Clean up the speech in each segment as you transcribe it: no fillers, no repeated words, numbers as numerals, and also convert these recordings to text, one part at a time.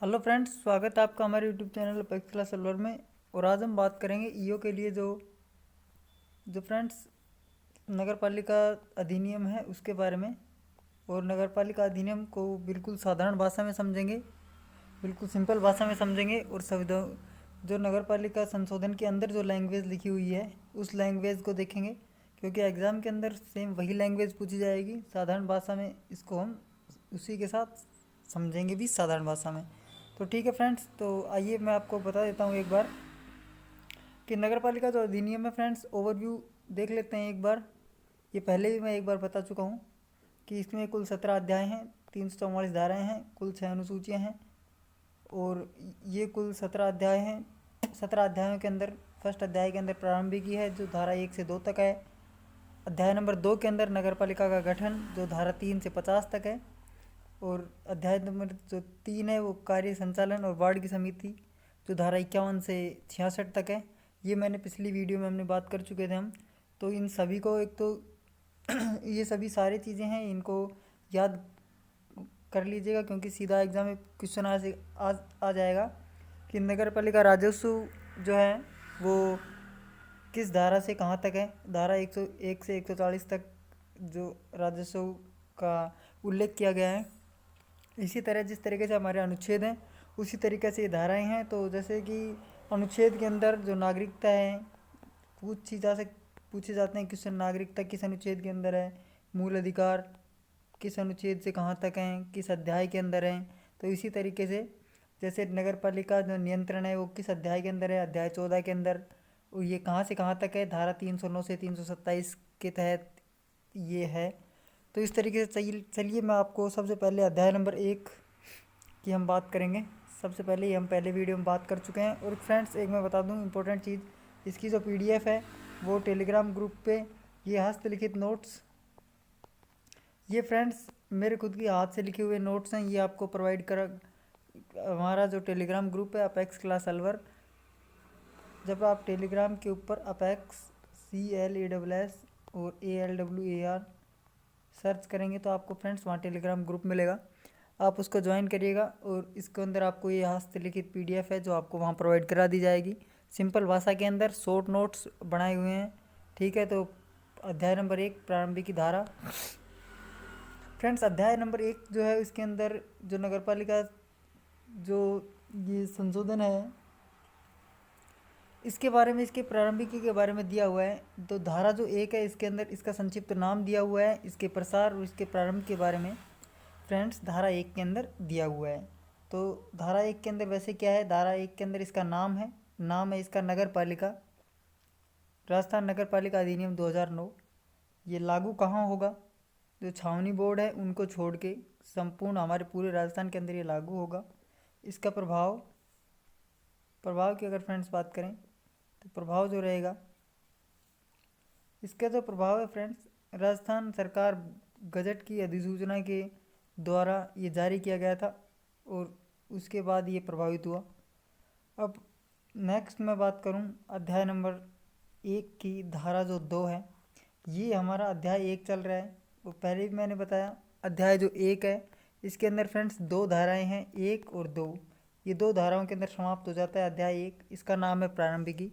Hello friends, स्वागत है आपका हमारे यूट्यूब चैनल अपेक्स क्लास सलवर में। और आज हम बात करेंगे ईओ के लिए जो जो फ्रेंड्स नगर पालिका अधिनियम है उसके बारे में। और नगर पालिका अधिनियम को बिल्कुल साधारण भाषा में समझेंगे, बिल्कुल सिंपल भाषा में समझेंगे। और संविधान जो नगर पालिका संशोधन के अंदर जो लैंग्वेज लिखी हुई है उस लैंग्वेज को देखेंगे, क्योंकि एग्ज़ाम के अंदर सेम वही लैंग्वेज पूछी जाएगी साधारण भाषा में। इसको हम उसी के साथ समझेंगे भी साधारण भाषा में। तो ठीक है फ्रेंड्स, तो आइए मैं आपको बता देता हूँ एक बार कि नगर पालिका जो अधिनियम है फ्रेंड्स, ओवरव्यू देख लेते हैं एक बार। ये पहले भी मैं एक बार बता चुका हूँ कि इसमें कुल 17 अध्याय हैं, 344 धाराएँ हैं, कुल 6 अनुसूचियाँ हैं। और ये कुल 17 अध्याय हैं। 17 अध्यायों के अंदर फर्स्ट अध्याय के अंदर प्रारंभिकी है जो धारा 1 से 2 तक है। अध्याय नंबर 2 के अंदर नगर पालिका का गठन जो धारा 3 से 50 तक है। और अध्याय नंबर जो 3 है वो कार्य संचालन और वार्ड की समिति जो धारा 51 से 66 तक है। ये मैंने पिछली वीडियो में हमने बात कर चुके थे हम। तो इन सभी को एक तो ये सभी सारी चीज़ें हैं, इनको याद कर लीजिएगा, क्योंकि सीधा एग्जाम में क्वेश्चन आ जाएगा कि नगर पालिका राजस्व जो है वो किस धारा से कहाँ तक है। धारा 101 से 140 तक जो राजस्व का उल्लेख किया गया है। इसी तरह जिस तरीके से हमारे अनुच्छेद हैं उसी तरीके से ये धाराएँ हैं। तो जैसे कि अनुच्छेद के अंदर जो नागरिकता है पूछे जाते हैं क्वेश्चन, नागरिकता किस अनुच्छेद के अंदर है, मूल अधिकार किस अनुच्छेद से कहाँ तक हैं, किस अध्याय के अंदर हैं। तो इसी तरीके से जैसे नगर पालिका जो नियंत्रण है वो किस अध्याय के अंदर है, अध्याय 14 के अंदर। और ये कहाँ से कहाँ तक है, धारा 309 से 327 के तहत ये है। तो इस तरीके से चलिए मैं आपको सबसे पहले अध्याय नंबर 1 की हम बात करेंगे। सबसे पहले ही हम पहले वीडियो में बात कर चुके हैं। और फ्रेंड्स एक मैं बता दूं इम्पोर्टेंट चीज़, इसकी जो पीडीएफ है वो टेलीग्राम ग्रुप पे ये हस्तलिखित नोट्स, ये फ्रेंड्स मेरे खुद की हाथ से लिखे हुए नोट्स हैं, ये आपको प्रोवाइड करा हमारा जो टेलीग्राम ग्रुप है अपेक्स क्लास सलवर। जब आप टेलीग्राम के ऊपर अपेक्स CLASS और ALWAR सर्च करेंगे तो आपको फ्रेंड्स वहाँ टेलीग्राम ग्रुप मिलेगा, आप उसको ज्वाइन करिएगा। और इसके अंदर आपको ये हस्तलिखित पीडीएफ है जो आपको वहाँ प्रोवाइड करा दी जाएगी सिंपल भाषा के अंदर, शॉर्ट नोट्स बनाए हुए हैं। ठीक है, तो अध्याय नंबर 1 प्रारंभिक की धारा। फ्रेंड्स अध्याय नंबर 1 जो है इसके अंदर जो नगर पालिका जो ये संशोधन है इसके बारे में, इसके प्रारंभिकी के बारे में दिया हुआ है। तो धारा जो 1 है इसके अंदर इसका संक्षिप्त नाम दिया हुआ है, इसके प्रसार और इसके प्रारंभ के बारे में फ्रेंड्स धारा 1 के अंदर दिया हुआ है। तो धारा 1 के अंदर वैसे क्या है, धारा 1 के अंदर इसका नाम है इसका नगर पालिका, राजस्थान नगर पालिका अधिनियम 2009। ये लागू कहाँ होगा, जो छावनी बोर्ड है उनको छोड़ के संपूर्ण हमारे पूरे राजस्थान के अंदर ये लागू होगा। इसका प्रभाव की अगर फ्रेंड्स बात करें तो प्रभाव जो रहेगा, इसका जो प्रभाव है फ्रेंड्स, राजस्थान सरकार गजट की अधिसूचना के द्वारा ये जारी किया गया था और उसके बाद ये प्रभावित हुआ। अब नेक्स्ट मैं बात करूं अध्याय नंबर 1 की धारा जो 2 है, ये हमारा अध्याय 1 चल रहा है। वो पहले भी मैंने बताया अध्याय जो 1 है इसके अंदर फ्रेंड्स 2 धाराएं हैं, 1 और 2। ये 2 धाराओं के अंदर समाप्त हो जाता है अध्याय 1, इसका नाम है प्रारंभिकी।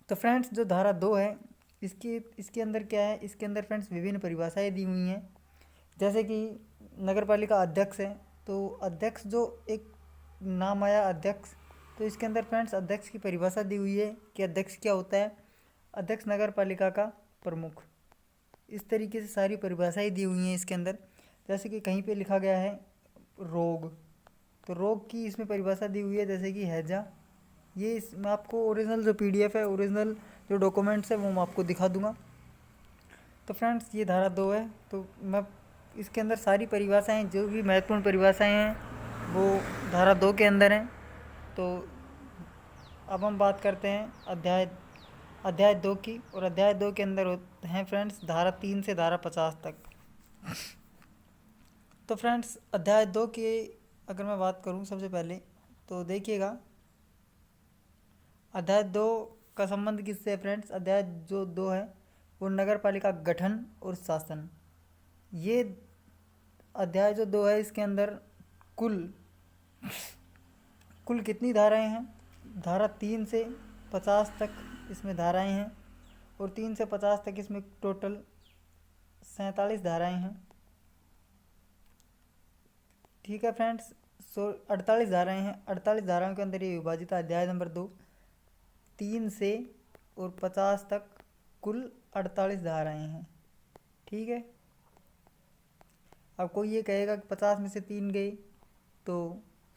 तो फ्रेंड्स जो धारा 2 है इसके अंदर क्या है, इसके अंदर फ्रेंड्स विभिन्न परिभाषाएं दी हुई हैं। जैसे कि नगर पालिका अध्यक्ष है, तो अध्यक्ष जो एक नाम आया अध्यक्ष, तो इसके अंदर फ्रेंड्स अध्यक्ष की परिभाषा दी हुई है कि अध्यक्ष क्या होता है, अध्यक्ष नगर पालिका का प्रमुख। इस तरीके से सारी परिभाषाएं दी हुई हैं इसके अंदर। जैसे कि कहीं पे लिखा गया है रोग, तो रोग की इसमें परिभाषा दी हुई है जैसे कि हैजा। ये मैं आपको ओरिजिनल जो पीडीएफ है, ओरिजिनल जो डॉक्यूमेंट्स है वो मैं आपको दिखा दूंगा। तो फ्रेंड्स ये धारा 2 है, तो मैं इसके अंदर सारी परिभाषाएं जो भी महत्वपूर्ण परिभाषाएं हैं वो धारा 2 के अंदर हैं। तो अब हम बात करते हैं अध्याय 2 की। और अध्याय 2 के अंदर हैं फ्रेंड्स धारा 3 से धारा 50 तक। तो फ्रेंड्स अध्याय 2 की अगर मैं बात करूं सबसे पहले तो देखिएगा अध्याय 2 का संबंध किससे है फ्रेंड्स। अध्याय जो 2 है वो नगर पालिका गठन और शासन। ये अध्याय जो 2 है इसके अंदर कुल कुल कितनी धाराएं हैं? धारा 3 से 50 तक इसमें धाराएं हैं और 3 से 50 तक इसमें टोटल 47 धाराएं हैं। ठीक है फ्रेंड्स, 48 धाराएं हैं। 48 धाराओं के अंदर ये विभाजित है। अध्याय नंबर 2 3 से और 50 तक कुल 48 धाराएं हैं। ठीक है, अब कोई ये कहेगा कि 50 में से 3 गए तो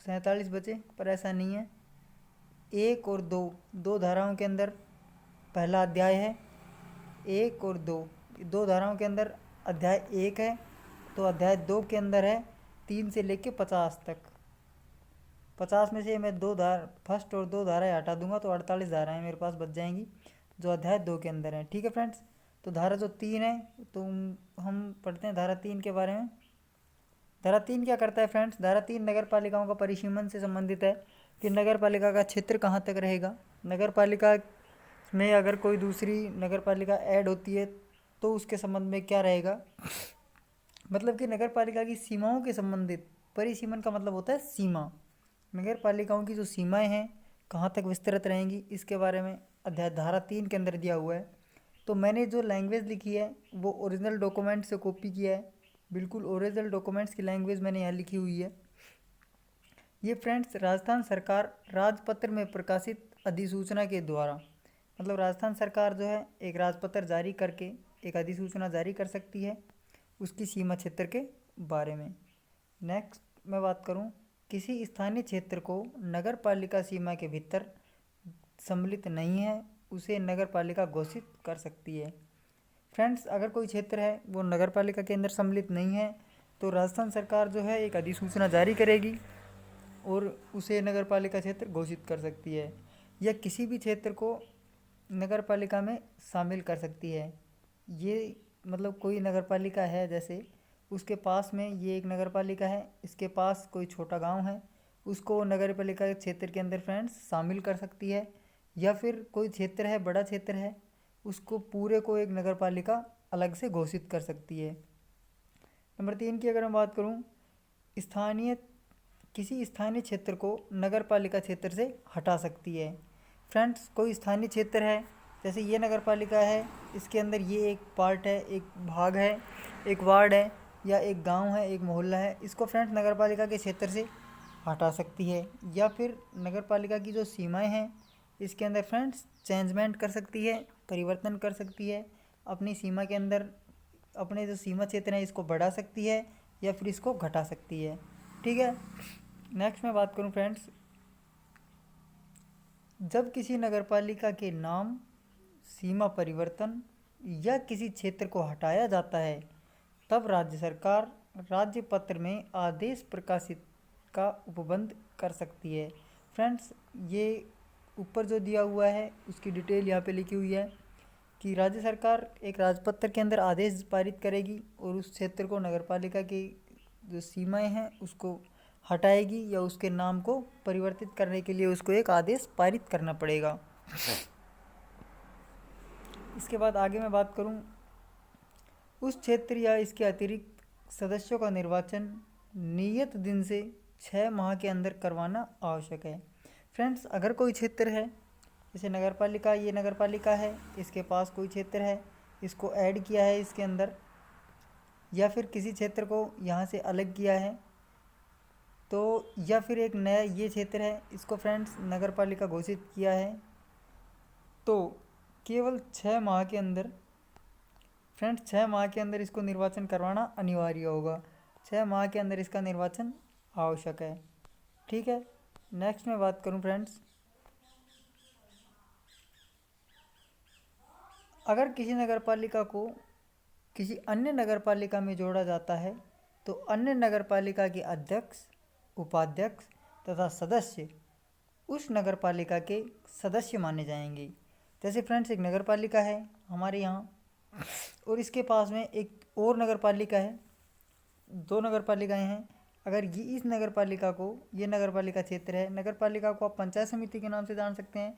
47 बचे, पर ऐसा नहीं है। 1 और 2 धाराओं के अंदर पहला अध्याय है। 1 और 2 धाराओं के अंदर अध्याय 1 है, तो अध्याय 2 के अंदर है 3 से लेके 50 तक। 50 में से मैं फर्स्ट और 2 धाराएं हटा दूंगा तो 48 धाराएं मेरे पास बच जाएंगी जो अध्याय 2 के अंदर है। ठीक है फ्रेंड्स, तो धारा जो 3 है तो हम पढ़ते हैं धारा 3 के बारे में। धारा 3 क्या करता है फ्रेंड्स? धारा 3 नगर पालिकाओं का परिसीमन से संबंधित है कि नगर पालिका का क्षेत्र कहाँ तक रहेगा। नगर पालिका में अगर कोई दूसरी नगर पालिका ऐड होती है तो उसके संबंध में क्या रहेगा, मतलब कि नगर पालिका की सीमाओं के संबंधित। परिसीमन का मतलब होता है सीमा। नगर पालिकाओं की जो सीमाएं हैं कहाँ तक विस्तृत रहेंगी, इसके बारे में अध्याय धारा 3 के अंदर दिया हुआ है। तो मैंने जो लैंग्वेज लिखी है वो ओरिजिनल डॉक्यूमेंट से कॉपी किया है। बिल्कुल ओरिजिनल डॉक्यूमेंट्स की लैंग्वेज मैंने यहाँ लिखी हुई है। ये फ्रेंड्स राजस्थान सरकार राजपत्र में प्रकाशित अधिसूचना के द्वारा, मतलब राजस्थान सरकार जो है एक राजपत्र जारी करके एक अधिसूचना जारी कर सकती है उसकी सीमा क्षेत्र के बारे में। नेक्स्ट मैं बात करूँ, किसी स्थानीय क्षेत्र को नगर पालिका सीमा के भीतर सम्मिलित नहीं है उसे नगर पालिका घोषित कर सकती है। फ्रेंड्स, अगर कोई क्षेत्र है वो नगर पालिका के अंदर सम्मिलित नहीं है तो राजस्थान सरकार जो है एक अधिसूचना जारी करेगी और उसे नगर पालिका क्षेत्र घोषित कर सकती है, या किसी भी क्षेत्र को नगर पालिका में शामिल कर सकती है। ये मतलब कोई नगर पालिका है, जैसे उसके पास में ये एक नगर पालिका है, इसके पास कोई छोटा गांव है, उसको नगर पालिका के क्षेत्र के अंदर फ्रेंड्स शामिल कर सकती है। या फिर कोई क्षेत्र है, बड़ा क्षेत्र है, उसको पूरे को एक नगर पालिका अलग से घोषित कर सकती है। नंबर 3 की अगर मैं बात करूं, किसी स्थानीय क्षेत्र को नगर पालिका क्षेत्र से हटा सकती है। फ्रेंड्स, कोई स्थानीय क्षेत्र है, जैसे ये नगर पालिका है, इसके अंदर ये एक पार्ट है, एक भाग है, एक वार्ड है, या एक गांव है, एक मोहल्ला है, इसको फ्रेंड्स नगर पालिका के क्षेत्र से हटा सकती है। या फिर नगर पालिका की जो सीमाएं हैं इसके अंदर फ्रेंड्स चेंजमेंट कर सकती है, परिवर्तन कर सकती है। अपनी सीमा के अंदर अपने जो सीमा क्षेत्र हैं इसको बढ़ा सकती है या फिर इसको घटा सकती है। ठीक है, नेक्स्ट मैं बात करूं फ्रेंड्स, जब किसी नगर पालिका के नाम, सीमा परिवर्तन या किसी क्षेत्र को हटाया जाता है तब राज्य सरकार राज्य पत्र में आदेश प्रकाशित का उपबंध कर सकती है। फ्रेंड्स, ये ऊपर जो दिया हुआ है उसकी डिटेल यहाँ पे लिखी हुई है कि राज्य सरकार एक राजपत्र के अंदर आदेश पारित करेगी और उस क्षेत्र को नगरपालिका की जो सीमाएं हैं उसको हटाएगी या उसके नाम को परिवर्तित करने के लिए उसको एक आदेश पारित करना पड़ेगा। इसके बाद आगे मैं बात करूं, उस क्षेत्र या इसके अतिरिक्त सदस्यों का निर्वाचन नियत दिन से 6 माह के अंदर करवाना आवश्यक है। फ्रेंड्स, अगर कोई क्षेत्र है, जैसे नगरपालिका, ये नगरपालिका है, इसके पास कोई क्षेत्र है, इसको ऐड किया है इसके अंदर, या फिर किसी क्षेत्र को यहाँ से अलग किया है, तो या फिर एक नया ये क्षेत्र है, इसको फ्रेंड्स नगरपालिका घोषित किया है, तो केवल 6 माह के अंदर फ्रेंड्स 6 माह के अंदर इसको निर्वाचन करवाना अनिवार्य होगा। 6 माह के अंदर इसका निर्वाचन आवश्यक है। ठीक है, नेक्स्ट मैं बात करूं फ्रेंड्स, अगर किसी नगरपालिका को किसी अन्य नगरपालिका में जोड़ा जाता है तो अन्य नगरपालिका के अध्यक्ष, उपाध्यक्ष तथा सदस्य उस नगरपालिका के सदस्य माने जाएंगे। जैसे फ्रेंड्स एक नगरपालिका है हमारे यहाँ और इसके पास में एक और नगरपालिका है, 2 नगरपालिकाएं हैं। अगर ये इस नगरपालिका को, ये नगरपालिका क्षेत्र है, नगरपालिका को आप पंचायत समिति के नाम से जान सकते हैं,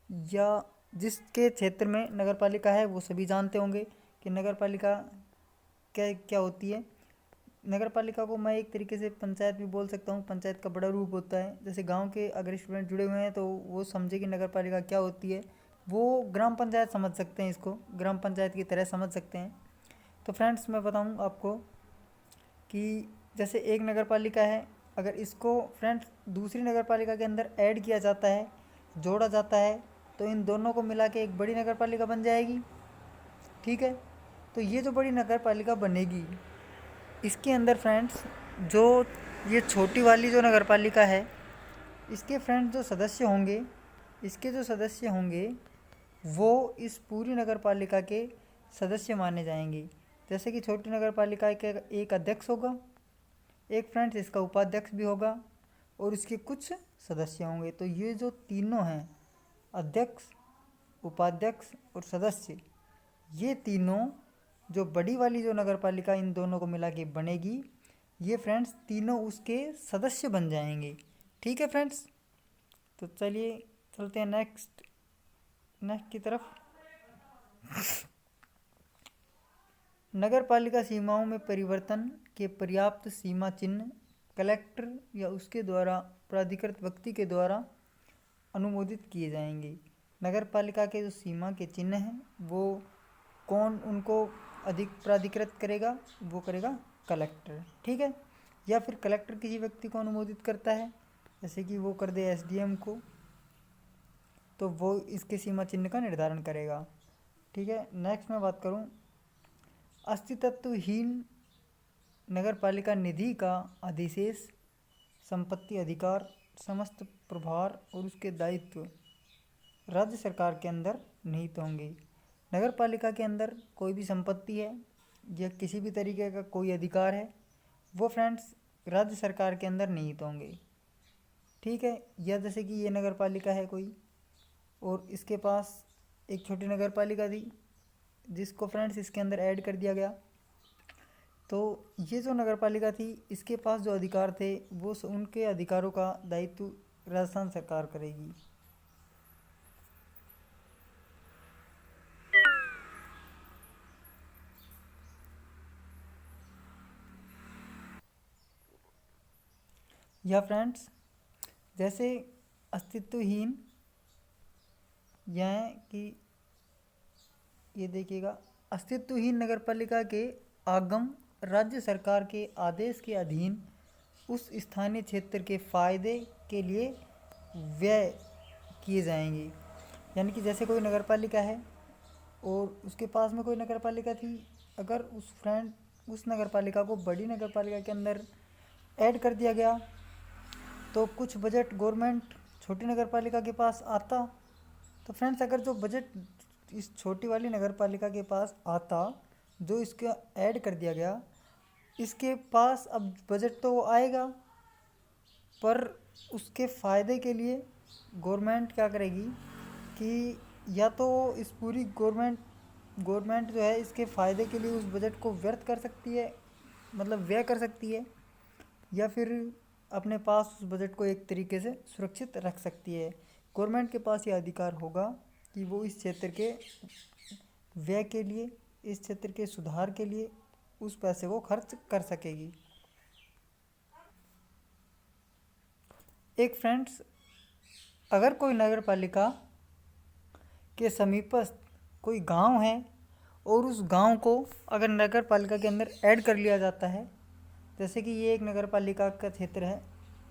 या जिसके क्षेत्र में नगरपालिका है वो सभी जानते होंगे कि नगरपालिका क्या क्या होती है। नगर पालिका को मैं एक तरीके से पंचायत भी बोल सकता हूँ। पंचायत का बड़ा रूप होता है। जैसे गांव के अगर स्टूडेंट जुड़े हुए हैं तो वो समझे कि नगर पालिका क्या होती है, वो ग्राम पंचायत समझ सकते हैं, इसको ग्राम पंचायत की तरह समझ सकते हैं। तो फ्रेंड्स मैं बताऊँ आपको कि जैसे एक नगर पालिका है, अगर इसको फ्रेंड्स दूसरी नगर पालिका के अंदर ऐड किया जाता है, जोड़ा जाता है, तो इन दोनों को मिला के एक बड़ी नगर पालिका बन जाएगी। ठीक है, तो ये जो बड़ी नगर पालिका बनेगी, इसके अंदर फ्रेंड्स जो ये छोटी वाली जो नगर पालिका है, इसके फ्रेंड्स जो सदस्य होंगे, इसके जो सदस्य होंगे वो इस पूरी नगर पालिका के सदस्य माने जाएंगे। जैसे कि छोटी नगर पालिका के एक अध्यक्ष होगा, एक फ्रेंड्स इसका उपाध्यक्ष भी होगा और इसके कुछ सदस्य होंगे। तो ये जो तीनों हैं, अध्यक्ष, उपाध्यक्ष और सदस्य, ये तीनों जो बड़ी वाली जो नगर पालिका इन दोनों को मिला के बनेगी, ये फ्रेंड्स तीनों उसके सदस्य बन जाएंगे। ठीक है फ्रेंड्स, तो चलिए चलते हैं नेक्स्ट की तरफ। नगर पालिका सीमाओं में परिवर्तन के पर्याप्त सीमा चिन्ह कलेक्टर या उसके द्वारा प्राधिकृत व्यक्ति के द्वारा अनुमोदित किए जाएंगे। नगर पालिका के जो सीमा के चिन्ह हैं वो कौन उनको अधिक प्राधिकृत करेगा, वो करेगा कलेक्टर। ठीक है, या फिर कलेक्टर किसी व्यक्ति को अनुमोदित करता है, जैसे कि वो कर दे एसडीएम को, तो वो इसके सीमा चिन्ह का निर्धारण करेगा। ठीक है, नेक्स्ट मैं बात करूं, अस्तित्वहीन नगर पालिका निधि का अधिशेष, संपत्ति, अधिकार, समस्त प्रभार और उसके दायित्व राज्य सरकार के अंदर निहित होंगे। नगर पालिका के अंदर कोई भी संपत्ति है या किसी भी तरीके का कोई अधिकार है, वो फ्रेंड्स राज्य सरकार के अंदर निहित होंगे। ठीक है, या जैसे कि ये नगर पालिका है कोई और इसके पास एक छोटी नगर पालिका थी जिसको फ्रेंड्स इसके अंदर ऐड कर दिया गया, तो ये जो नगर पालिका थी इसके पास जो अधिकार थे वो उनके अधिकारों का दायित्व राजस्थान सरकार करेगी। या फ्रेंड्स जैसे अस्तित्वहीन, यह कि ये देखिएगा, अस्तित्वहीन नगर पालिका के आगम राज्य सरकार के आदेश के अधीन उस स्थानीय क्षेत्र के फायदे के लिए व्यय किए जाएंगे। यानी कि जैसे कोई नगर पालिका है और उसके पास में कोई नगर पालिका थी, अगर उस नगर पालिका को बड़ी नगर पालिका के अंदर ऐड कर दिया गया तो कुछ बजट गवर्नमेंट छोटी नगर पालिका के पास आता। तो फ्रेंड्स अगर जो बजट इस छोटी वाली नगर पालिका के पास आता, जो इसका ऐड कर दिया गया, इसके पास अब बजट तो आएगा, पर उसके फ़ायदे के लिए गवर्नमेंट क्या करेगी कि या तो इस पूरी गवर्नमेंट जो है इसके फ़ायदे के लिए उस बजट को व्यर्थ कर सकती है, मतलब व्यय कर सकती है, या फिर अपने पास उस बजट को एक तरीके से सुरक्षित रख सकती है। गवर्नमेंट के पास ये अधिकार होगा कि वो इस क्षेत्र के व्यय के लिए, इस क्षेत्र के सुधार के लिए उस पैसे को खर्च कर सकेगी। एक फ्रेंड्स अगर कोई नगर पालिका के समीपस्थ कोई गांव है और उस गांव को अगर नगर पालिका के अंदर ऐड कर लिया जाता है, जैसे कि ये एक नगर पालिका का क्षेत्र है,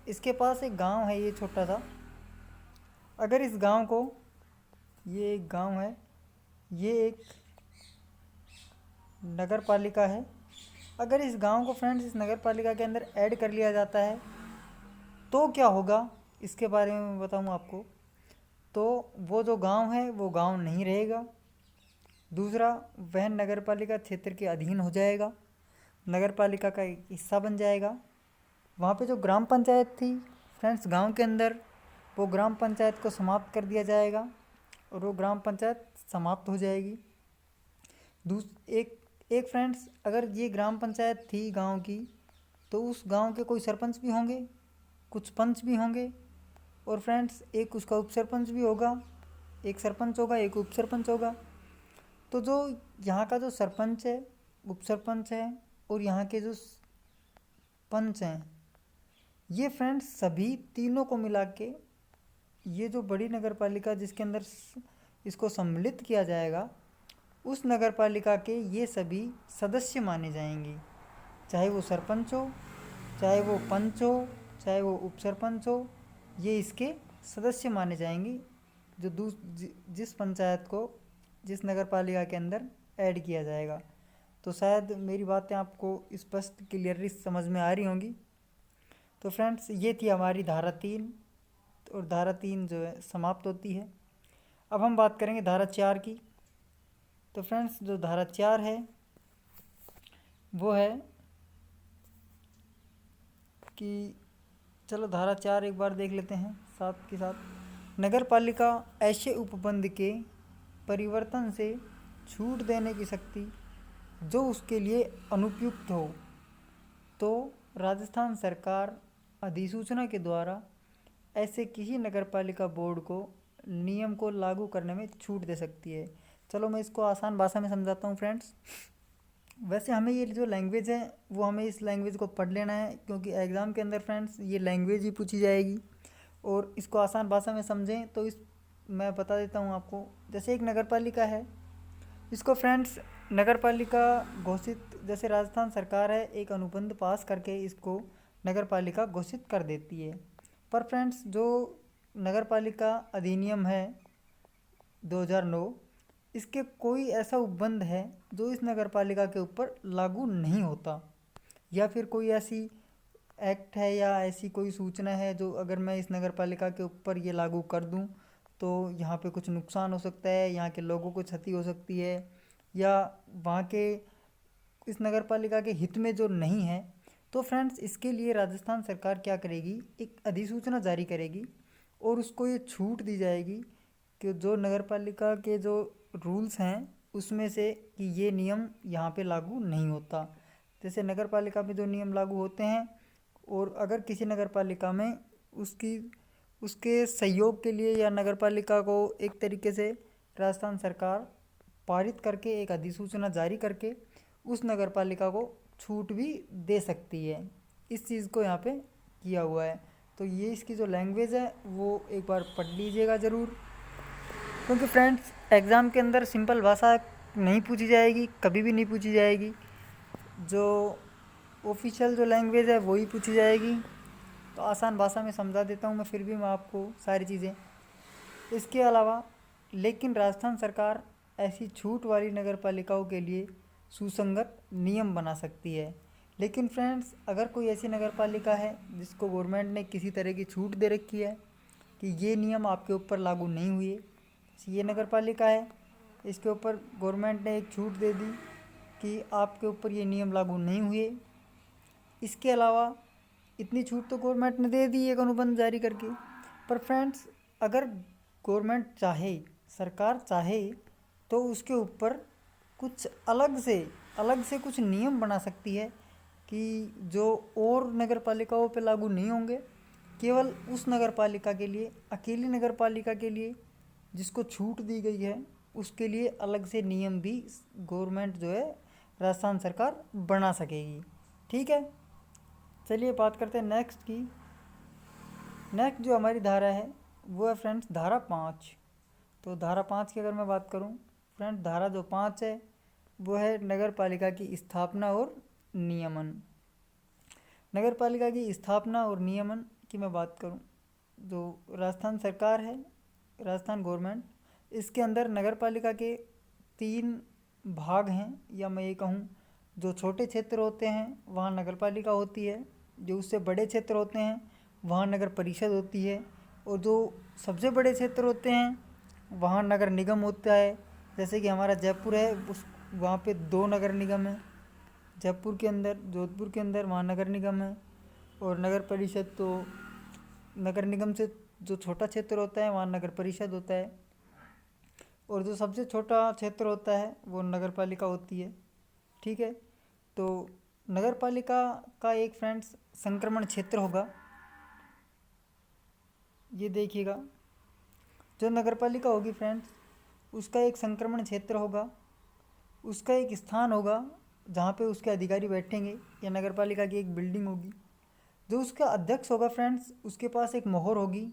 इसके पास एक गांव है, ये छोटा सा, अगर इस गांव को, ये एक गांव है, ये एक नगर पालिका है, अगर इस गांव को फ्रेंड्स इस नगर पालिका के अंदर ऐड कर लिया जाता है तो क्या होगा, इसके बारे में मैं बताऊँ आपको। तो वो जो गांव है वो गांव नहीं रहेगा। दूसरा, वह नगर पालिका क्षेत्र के अधीन हो जाएगा, नगर पालिका का एक हिस्सा बन जाएगा। वहाँ पे जो ग्राम पंचायत थी फ्रेंड्स गांव के अंदर, वो ग्राम पंचायत को समाप्त कर दिया जाएगा और वो ग्राम पंचायत समाप्त हो जाएगी। एक फ्रेंड्स अगर ये ग्राम पंचायत थी गांव की, तो उस गांव के कोई सरपंच भी होंगे, कुछ पंच भी होंगे, और फ्रेंड्स एक उसका उप सरपंच भी होगा, एक सरपंच होगा, एक उप सरपंच होगा। तो जो यहाँ का जो सरपंच है, उप सरपंच है और यहाँ के जो पंच हैं। ये फ्रेंड्स सभी तीनों को मिला के ये जो बड़ी नगर पालिका जिसके अंदर इसको सम्मिलित किया जाएगा, उस नगर पालिका के ये सभी सदस्य माने जाएंगे। चाहे वो सरपंच हो, चाहे वो पंच हो, चाहे वो उप सरपंच हो, ये इसके सदस्य माने जाएंगे जो जिस पंचायत को जिस नगर पालिका के अंदर ऐड किया जाएगा। तो शायद मेरी बातें आपको स्पष्ट क्लियरली समझ में आ रही होंगी। तो फ्रेंड्स ये थी हमारी धारा 3, और धारा 3 जो है समाप्त होती है। अब हम बात करेंगे धारा 4 की। तो फ्रेंड्स जो धारा 4 है वो है कि चलो धारा 4 एक बार देख लेते हैं साथ के साथ। नगर पालिका ऐसे उपबंध के परिवर्तन से छूट देने की शक्ति जो उसके लिए अनुपयुक्त हो तो राजस्थान सरकार अधिसूचना के द्वारा ऐसे किसी नगरपालिका बोर्ड को नियम को लागू करने में छूट दे सकती है। चलो मैं इसको आसान भाषा में समझाता हूँ फ्रेंड्स। वैसे हमें ये जो लैंग्वेज है वो हमें इस लैंग्वेज को पढ़ लेना है, क्योंकि एग्ज़ाम के अंदर फ्रेंड्स ये लैंग्वेज ही पूछी जाएगी। और इसको आसान भाषा में समझें तो मैं बता देता हूँ आपको। जैसे एक नगरपालिका है, इसको फ्रेंड्स नगरपालिका घोषित, जैसे राजस्थान सरकार है एक अनुबंध पास करके इसको नगरपालिका घोषित कर देती है। पर फ्रेंड्स जो नगरपालिका अधिनियम है 2009, इसके कोई ऐसा उपबंध है जो इस नगरपालिका के ऊपर लागू नहीं होता, या फिर कोई ऐसी एक्ट है या ऐसी कोई सूचना है जो अगर मैं इस नगरपालिका के ऊपर ये लागू कर दूं तो यहाँ पे कुछ नुकसान हो सकता है, यहाँ के लोगों को क्षति हो सकती है, या वहाँ के इस नगरपालिका के हित में जो नहीं है। तो फ्रेंड्स इसके लिए राजस्थान सरकार क्या करेगी, एक अधिसूचना जारी करेगी और उसको ये छूट दी जाएगी कि जो नगरपालिका के जो रूल्स हैं उसमें से कि ये नियम यहाँ पे लागू नहीं होता। जैसे नगरपालिका में जो नियम लागू होते हैं, और अगर किसी नगरपालिका में उसके सहयोग के लिए या नगरपालिका को एक तरीके से राजस्थान सरकार पारित करके एक अधिसूचना जारी करके उस नगरपालिका को छूट भी दे सकती है। इस चीज़ को यहाँ पे किया हुआ है। तो ये इसकी जो लैंग्वेज है वो एक बार पढ़ लीजिएगा ज़रूर, क्योंकि फ्रेंड्स एग्ज़ाम के अंदर सिंपल भाषा नहीं पूछी जाएगी, कभी भी नहीं पूछी जाएगी। जो ऑफिशियल जो लैंग्वेज है वही पूछी जाएगी। तो आसान भाषा में समझा देता हूँ मैं, फिर भी मैं आपको सारी चीज़ें। इसके अलावा लेकिन राजस्थान सरकार ऐसी छूट वाली नगरपालिकाओं के लिए सुसंगत नियम बना सकती है। लेकिन फ्रेंड्स अगर कोई ऐसी नगरपालिका है जिसको गवर्नमेंट ने किसी तरह की छूट दे रखी है कि ये नियम आपके ऊपर लागू नहीं हुए, ये नगरपालिका है इसके ऊपर गवर्नमेंट ने एक छूट दे दी कि आपके ऊपर ये नियम लागू नहीं हुए। इसके अलावा इतनी छूट तो गवर्नमेंट ने दे दी एक अनुबंध जारी करके। पर फ्रेंड्स अगर गवर्नमेंट चाहे, सरकार चाहे, तो उसके ऊपर कुछ अलग से कुछ नियम बना सकती है कि जो और नगरपालिकाओं पे लागू नहीं होंगे, केवल उस नगरपालिका के लिए, अकेली नगरपालिका के लिए जिसको छूट दी गई है उसके लिए अलग से नियम भी गवर्नमेंट जो है राजस्थान सरकार बना सकेगी। ठीक है, चलिए बात करते हैं नेक्स्ट की। नेक्स्ट जो हमारी धारा है वो है फ्रेंड्स धारा 5। तो धारा 5 की अगर मैं बात करूं फ्रेंड्स, धारा जो 5 है वो है नगर पालिका की स्थापना और नियमन। नगर पालिका की स्थापना और नियमन की मैं बात करूं, जो राजस्थान सरकार है, राजस्थान गवर्नमेंट, इसके अंदर नगर पालिका के 3 भाग हैं, या मैं ये कहूँ जो छोटे क्षेत्र होते हैं वहाँ नगर पालिका होती है, जो उससे बड़े क्षेत्र होते हैं वहाँ नगर परिषद होती है, और जो सबसे बड़े क्षेत्र होते हैं वहाँ नगर निगम होता है। जैसे कि हमारा जयपुर है, उस वहाँ पे 2 नगर निगम है, जयपुर के अंदर, जोधपुर के अंदर वहाँ नगर निगम है, और नगर परिषद तो नगर निगम से जो छोटा क्षेत्र होता है वहाँ नगर परिषद होता है, और जो सबसे छोटा क्षेत्र होता है वो नगर पालिका होती है। ठीक है, तो नगर पालिका का एक फ्रेंड्स संक्रमण क्षेत्र होगा, ये देखिएगा, जो नगर पालिका होगी फ्रेंड्स उसका एक संक्रमण क्षेत्र होगा, उसका एक स्थान होगा जहाँ पे उसके अधिकारी बैठेंगे, या नगर पालिका की एक बिल्डिंग होगी। जो उसका अध्यक्ष होगा फ्रेंड्स, उसके पास एक मोहर होगी,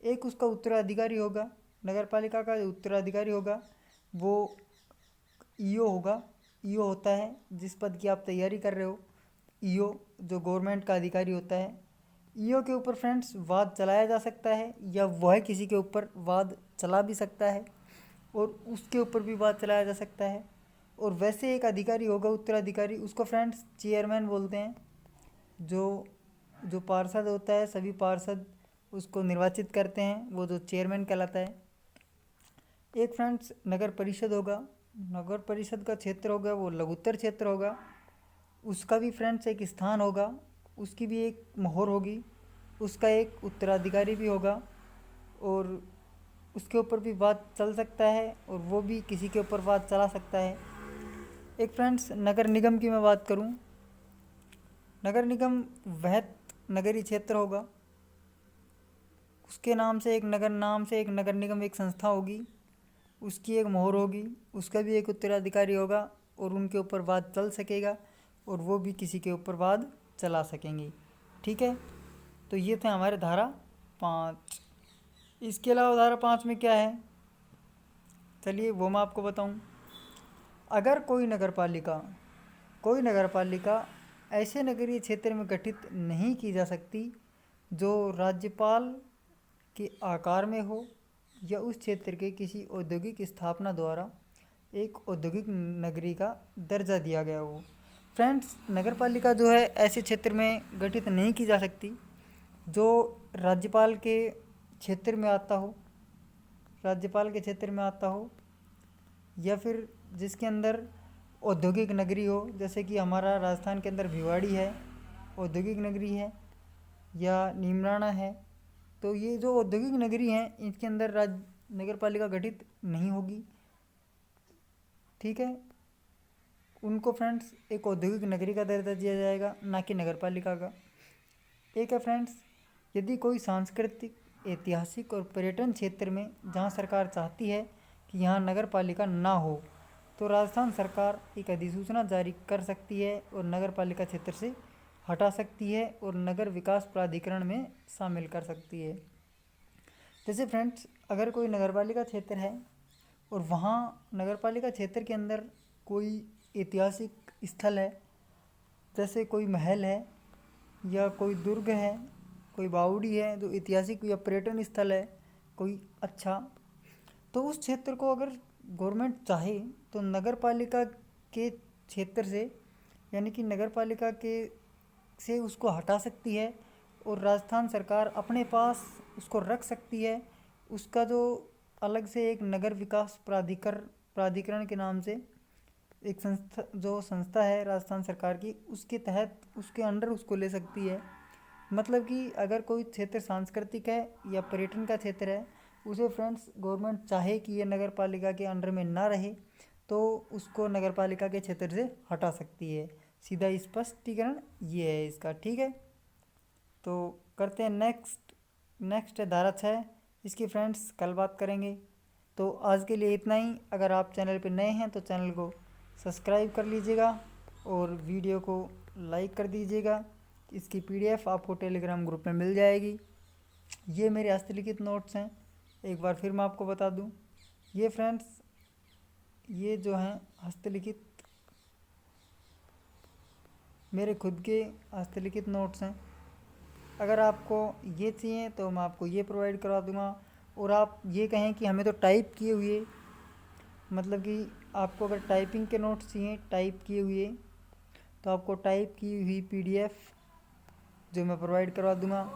एक उसका उत्तराधिकारी होगा। नगर पालिका का जो उत्तराधिकारी होगा वो ईओ होगा। ईओ होता है जिस पद की आप तैयारी कर रहे हो, ईओ जो गवर्नमेंट का अधिकारी होता है। ईओ के ऊपर फ्रेंड्स वाद चलाया जा सकता है या वह किसी के ऊपर वाद चला भी सकता है और उसके ऊपर भी वाद चलाया जा सकता है। और वैसे एक अधिकारी होगा उत्तराधिकारी, उसको फ्रेंड्स चेयरमैन बोलते हैं। जो जो पार्षद होता है, सभी पार्षद उसको निर्वाचित करते हैं, वो जो चेयरमैन कहलाता है। एक फ्रेंड्स नगर परिषद होगा। नगर परिषद का क्षेत्र होगा वो लघुत्तर क्षेत्र होगा। उसका भी फ्रेंड्स एक स्थान होगा, उसकी भी एक मोहर होगी, उसका एक उत्तराधिकारी भी होगा और उसके ऊपर भी बात चल सकता है और वो भी किसी के ऊपर बात चला सकता है। एक फ्रेंड्स नगर निगम की मैं बात करूं, नगर निगम वह नगरीय क्षेत्र होगा, उसके नाम से एक नगर निगम एक संस्था होगी, उसकी एक मोहर होगी, उसका भी एक उत्तराधिकारी होगा और उनके ऊपर वाद चल सकेगा और वो भी किसी के ऊपर वाद चला सकेंगे। ठीक है, तो ये थे हमारे धारा 5। इसके अलावा धारा 5 में क्या है, चलिए वो मैं आपको बताऊं। अगर कोई नगर पालिका ऐसे नगरीय क्षेत्र में गठित नहीं की जा सकती जो राज्यपाल के आकार में हो या उस क्षेत्र के किसी औद्योगिक स्थापना द्वारा एक औद्योगिक नगरी का दर्जा दिया गया हो। फ्रेंड्स नगर पालिका जो है ऐसे क्षेत्र में गठित नहीं की जा सकती जो राज्यपाल के क्षेत्र में आता हो, या फिर जिसके अंदर औद्योगिक नगरी हो, जैसे कि हमारा राजस्थान के अंदर भिवाड़ी है, औद्योगिक नगरी है, या नीमराना है। तो ये जो औद्योगिक नगरी हैं इनके अंदर नगर पालिका गठित नहीं होगी। ठीक है, उनको फ्रेंड्स एक औद्योगिक नगरी का दर्जा दिया जाएगा, ना कि नगर पालिका का। एक है फ्रेंड्स, यदि कोई सांस्कृतिक, ऐतिहासिक और पर्यटन क्षेत्र में जहाँ सरकार चाहती है कि यहाँ नगर पालिका ना हो, तो राजस्थान सरकार एक अधिसूचना जारी कर सकती है और नगर पालिका क्षेत्र से हटा सकती है और नगर विकास प्राधिकरण में शामिल कर सकती है। जैसे फ्रेंड्स अगर कोई नगर पालिका क्षेत्र है और वहाँ नगर पालिका क्षेत्र के अंदर कोई ऐतिहासिक स्थल है, जैसे कोई महल है या कोई दुर्ग है, कोई बावड़ी है जो ऐतिहासिक या पर्यटन स्थल है कोई अच्छा, तो उस क्षेत्र को अगर गवर्नमेंट चाहे तो नगर पालिका के क्षेत्र से, यानी कि नगर पालिका के से उसको हटा सकती है और राजस्थान सरकार अपने पास उसको रख सकती है। उसका जो अलग से एक नगर विकास प्राधिकरण के नाम से एक संस्था है राजस्थान सरकार की, उसके तहत उसके अंडर उसको ले सकती है। मतलब कि अगर कोई क्षेत्र सांस्कृतिक है या पर्यटन का क्षेत्र है, उसे फ्रेंड्स गवर्नमेंट चाहे कि ये नगर पालिका के अंडर में ना रहे तो उसको नगर पालिका के क्षेत्र से हटा सकती है। सीधा स्पष्टीकरण ये है इसका। ठीक है, तो करते हैं नेक्स्ट है धारा 6। इसकी फ्रेंड्स कल बात करेंगे। तो आज के लिए इतना ही। अगर आप चैनल पर नए हैं तो चैनल को सब्सक्राइब कर लीजिएगा और वीडियो को लाइक कर दीजिएगा। इसकी पीडीएफ आपको टेलीग्राम ग्रुप में मिल जाएगी। ये मेरे हस्तलिखित नोट्स हैं, एक बार फिर मैं आपको बता दूं। ये फ्रेंड्स ये जो हैं हस्तलिखित मेरे खुद के हस्तलिखित नोट्स हैं। अगर आपको ये चाहिए तो मैं आपको ये प्रोवाइड करवा दूंगा। और आप ये कहें कि हमें तो टाइप किए हुए, मतलब कि आपको अगर टाइपिंग के नोट्स चाहिए टाइप किए हुए, तो आपको टाइप की हुई पीडीएफ जो मैं प्रोवाइड करवा दूंगा।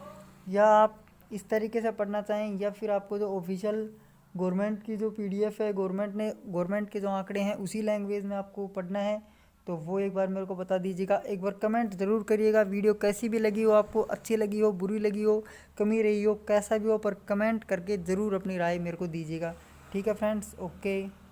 या आप इस तरीके से पढ़ना चाहें या फिर आपको जो ऑफिशियल गवर्नमेंट की जो पीडीएफ है, गवर्नमेंट के जो आंकड़े हैं उसी लैंग्वेज में आपको पढ़ना है, तो वो एक बार मेरे को बता दीजिएगा। एक बार कमेंट ज़रूर करिएगा। वीडियो कैसी भी लगी हो, आपको अच्छी लगी हो, बुरी लगी हो, कमी रही हो, कैसा भी हो, पर कमेंट करके ज़रूर अपनी राय मेरे को दीजिएगा। ठीक है फ्रेंड्स, ओके।